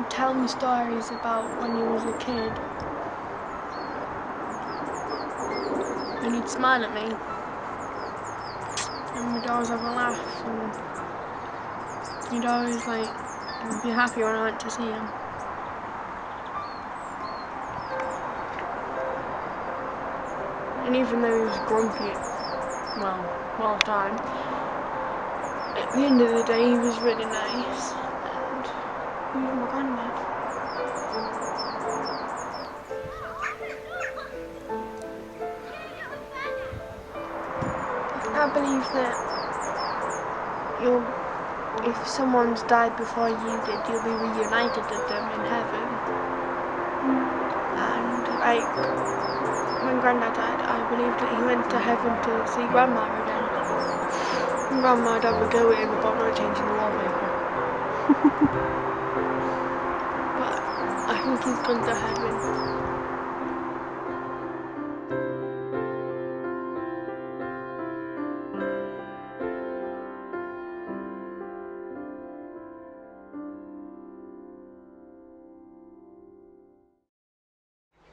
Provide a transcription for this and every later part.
he'd tell me stories about when he was a kid. And he'd smile at me. And we'd always have a laugh. And he'd always be happy when I went to see him. And even though he was grumpy, well, all the time, at the end of the day he was really nice. And he was my granddad. I believe that if someone's died before you did, you'll be reunited with them in heaven. And when Grandad died, I believed that he went to heaven to see Grandma again. And Grandma'd have a go at him about not changing the wallpaper. But I think he's gone to heaven.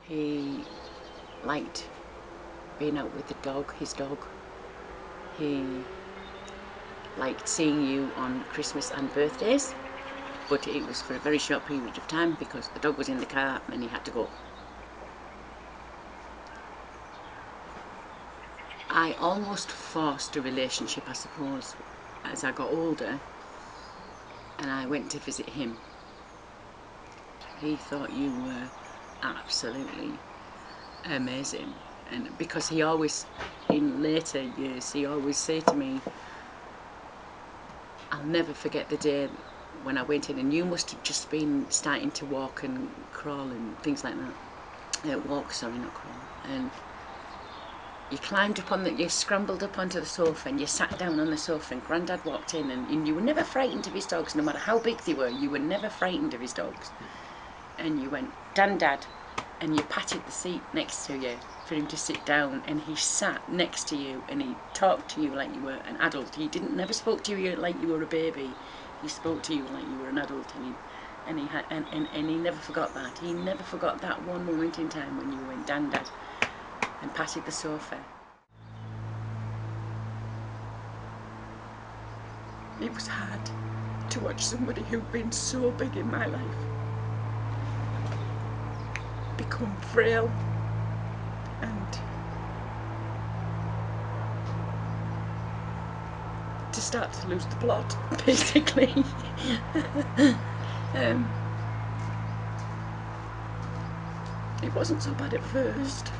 He liked being out with the dog, his dog. He liked seeing you on Christmas and birthdays, but it was for a very short period of time because the dog was in the car and he had to go. I almost forced a relationship, I suppose, as I got older, and I went to visit him. He thought you were absolutely amazing, and because he always, in later years, he always said to me, I'll never forget the day when I went in and you must have just been starting to walk and crawl and things like that. Walk, sorry, not crawl. And you climbed up on you scrambled up onto the sofa and you sat down on the sofa and Grandad walked in and you were never frightened of his dogs, no matter how big they were, you were never frightened of his dogs. And you went, Dad, and you patted the seat next to you for him to sit down, and he sat next to you and he talked to you like you were an adult. He never spoke to you like you were a baby. He spoke to you like you were an adult, and he never forgot that. He never forgot that one moment in time when you went, Dad, and patted the sofa. It was hard to watch somebody who'd been so big in my life become frail and to start to lose the plot, basically. It wasn't so bad at first,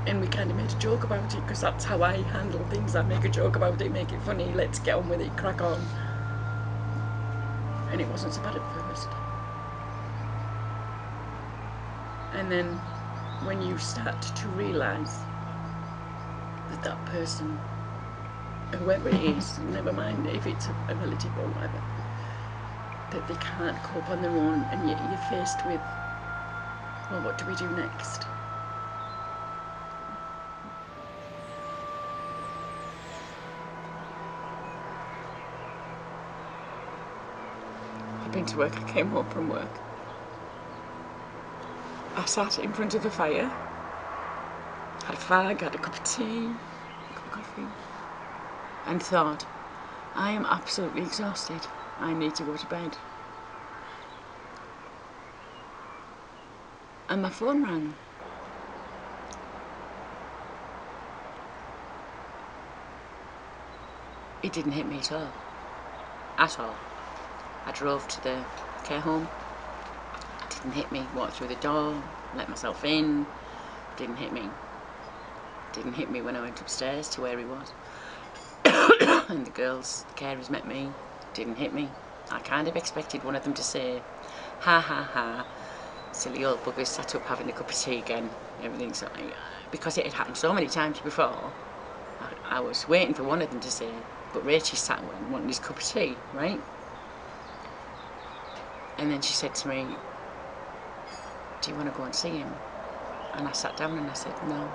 and we kind of made a joke about it because that's how I handle things. I make a joke about it, make it funny, let's get on with it, crack on. And it wasn't so bad at first. And then when you start to realise that that person, whoever it is, never mind if it's a relative or whatever, that they can't cope on their own, and yet you're faced with, well, what do we do next? I've been to work, I came home from work. I sat in front of the fire, had a fag, had a cup of tea, a cup of coffee, and thought, I am absolutely exhausted. I need to go to bed. And my phone rang. It didn't hit me at all. At all. I drove to the care home. It didn't hit me. Walked through the door, let myself in. Didn't hit me. Didn't hit me when I went upstairs to where he was. And the carers met me. Didn't hit me. I kind of expected one of them to say, ha ha ha, silly old buggers sat up having a cup of tea again. Everything's like, because it had happened so many times before, I was waiting for one of them to say, but Rachel sat wanting his cup of tea, right? And then she said to me, do you want to go and see him? And I sat down and I said, no.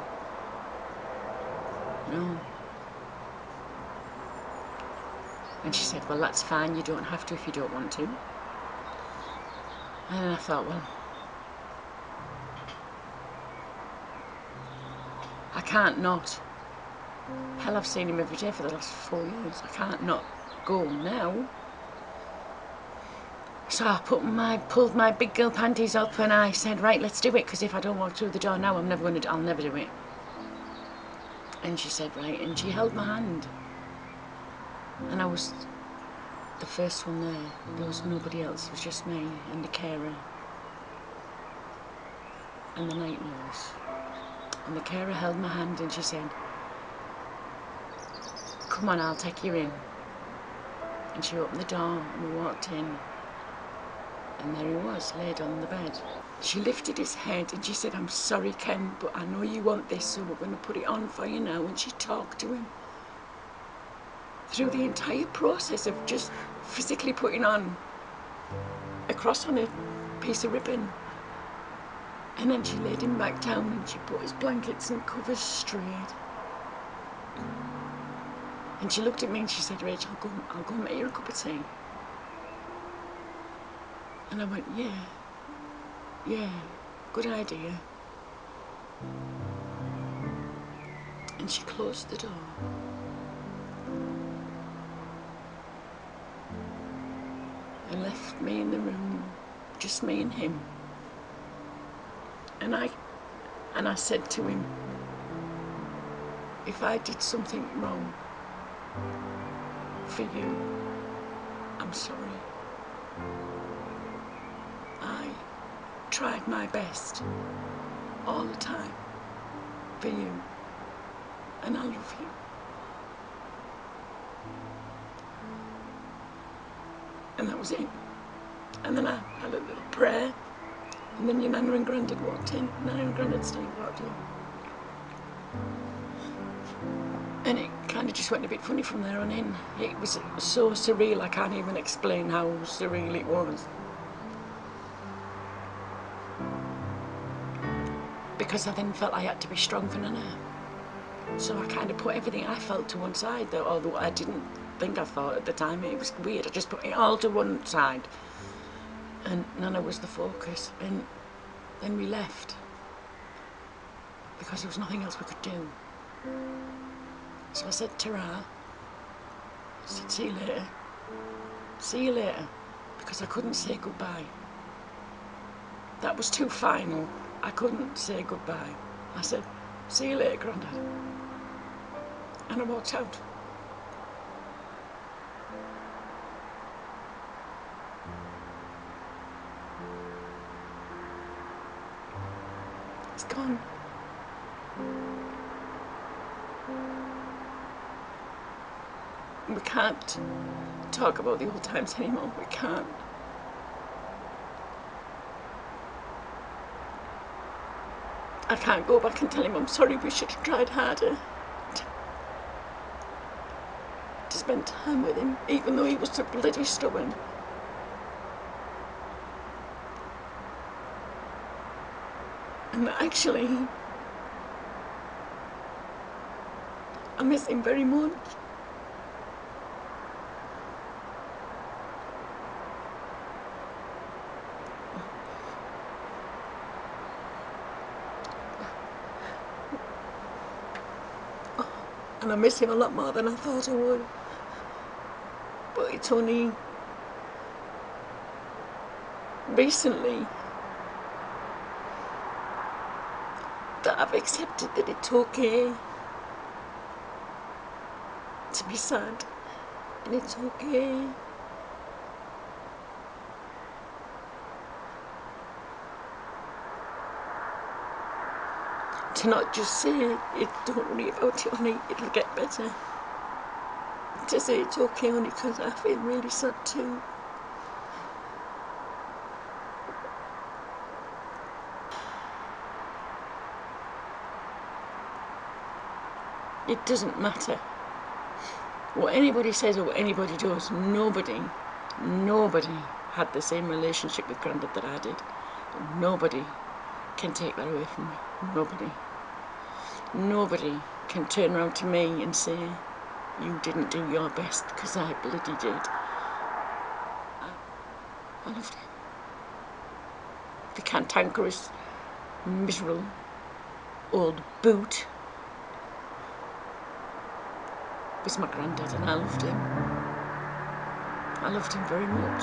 No. And she said, well, that's fine, you don't have to if you don't want to. And I thought, well, I can't not. Hell, I've seen him every day for the last 4 years. I can't not go now. So I pulled my big girl panties up and I said, right, let's do it, because if I don't walk through the door now, I'll never do it. And she said, right, and she held my hand. And I was the first one there. There was nobody else. It was just me and the carer and the night nurse. And the carer held my hand and she said, come on, I'll take you in. And she opened the door and we walked in. And there he was, laid on the bed. She lifted his head and she said, I'm sorry, Ken, but I know you want this, so we're going to put it on for you now. And she talked to him through the entire process of just physically putting on a cross on a piece of ribbon. And then she laid him back down and she put his blankets and covers straight. And she looked at me and she said, Rachel, I'll go and make you a cup of tea. And I went, yeah, good idea. And she closed the door. And left me in the room, just me and him. And I said to him, if I did something wrong for you, I'm sorry. I tried my best all the time for you, and I love you. And that was it. And then I had a little prayer, and then your Nana and Grandad walked in. Nana and Grandad Steve walked in. And it kind of just went a bit funny from there on in. It was so surreal, I can't even explain how surreal it was. Because I then felt I had to be strong for Nana. So I kind of put everything I felt to one side, though, although I didn't think I thought at the time. It was weird, I just put it all to one side. And Nana was the focus. And then we left, because there was nothing else we could do. So I said, ta-ra. I said, see you later. See you later. Because I couldn't say goodbye. That was too final. I couldn't say goodbye. I said, see you later, Grandad. And I walked out. It's gone. We can't talk about the old times anymore. We can't. I can't go back and tell him I'm sorry, we should have tried harder to spend time with him, even though he was so bloody stubborn. And actually, I miss him very much. And I miss him a lot more than I thought I would. But it's only recently that I've accepted that it's okay to be sad, and it's okay to not just say it, don't worry about it, honey, it'll get better. To say it's okay, honey, because I feel really sad too. It doesn't matter what anybody says or what anybody does. Nobody had the same relationship with Grandad that I did. Nobody can take that away from me. Nobody can turn around to me and say, you didn't do your best, because I bloody did. I loved him. the cantankerous, miserable old boot. Was my granddad, and I loved him. I loved him very much.